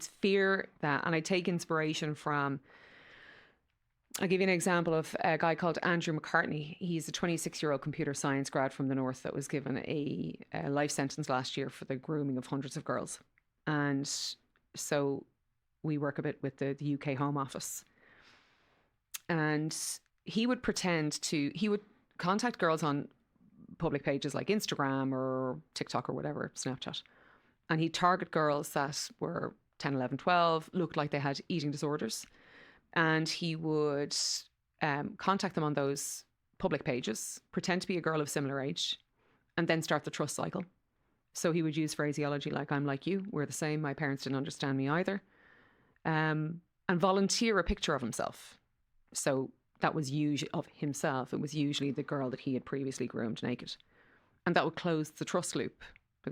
it's fear that, and I take inspiration from, I'll give you an example of a guy called Andrew McCartney. He's a 26-year-old computer science grad from the north that was given a life sentence last year for the grooming of hundreds of girls. And so we work a bit with the UK Home Office. And he would contact girls on public pages like Instagram or TikTok or whatever, Snapchat. And he'd target girls that were 10, 11, 12, looked like they had eating disorders. And he would contact them on those public pages, pretend to be a girl of similar age, and then start the trust cycle. So he would use phraseology like, I'm like you, we're the same, my parents didn't understand me either. And volunteer a picture of himself. So that was usually of himself. It was usually the girl that he had previously groomed naked. And that would close the trust loop.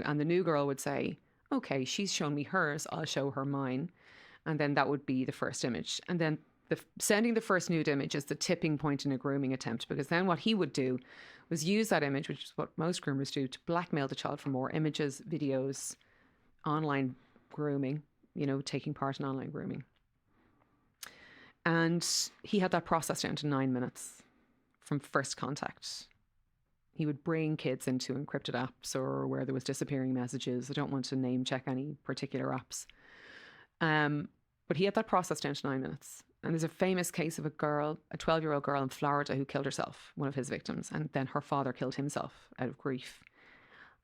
And the new girl would say, okay, she's shown me hers, I'll show her mine. And then that would be the first image. And then sending the first nude image is the tipping point in a grooming attempt, because then what he would do was use that image, which is what most groomers do, to blackmail the child for more images, videos, online grooming, taking part in online grooming. And he had that process down to 9 minutes from first contact. He would bring kids into encrypted apps or where there was disappearing messages. I don't want to name check any particular apps. But he had that process down to 9 minutes. And there's a famous case of a 12-year-old girl in Florida who killed herself, one of his victims, and then her father killed himself out of grief.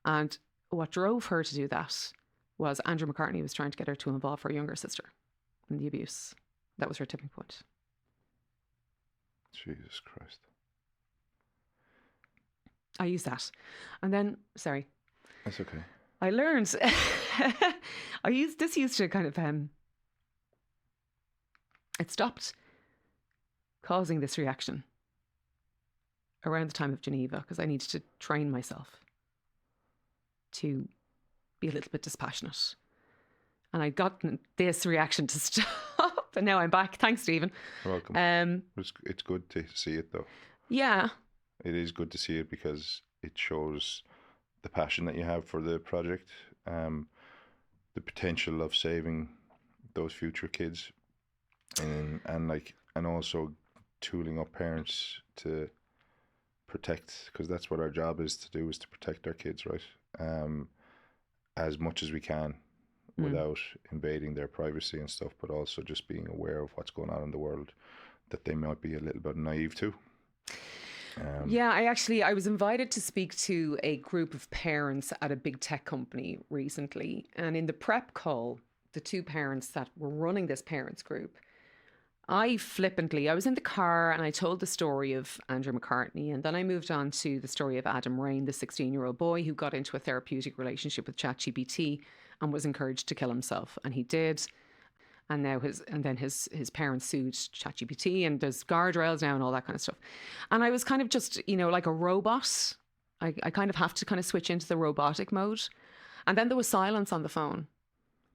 And what drove her to do that was Andrew McCartney was trying to get her to involve her younger sister in the abuse. That was her tipping point. Jesus Christ. I use that. And then, sorry. That's okay. I learned, this used to kind of, it stopped causing this reaction around the time of Geneva, because I needed to train myself to be a little bit dispassionate. And I'd gotten this reaction to stop, and now I'm back. Thanks, Stephen. You're welcome. It's good to see it, though. Yeah. It is good to see it because it shows the passion that you have for the project, the potential of saving those future kids, and also tooling up parents to protect, because that's what our job is to do, is to protect our kids, right? As much as we can without invading their privacy and stuff, but also just being aware of what's going on in the world that they might be a little bit naive to. I was invited to speak to a group of parents at a big tech company recently. And in the prep call, the two parents that were running this parents group, I was in the car and I told the story of Andrew McCartney. And then I moved on to the story of Adam Rain, the 16-year-old boy who got into a therapeutic relationship with ChatGPT and was encouraged to kill himself. And he did. And now his parents sued ChatGPT, and there's guardrails now and all that kind of stuff. And I was kind of just, like a robot. I kind of have to kind of switch into the robotic mode. And then there was silence on the phone.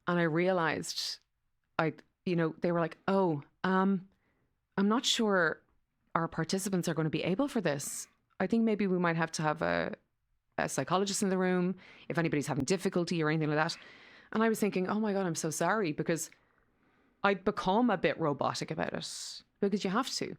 And I realized they were like, I'm not sure our participants are going to be able for this. I think maybe we might have to have a psychologist in the room if anybody's having difficulty or anything like that. And I was thinking, oh my God, I'm so sorry, because I'd become a bit robotic about it, because you have to.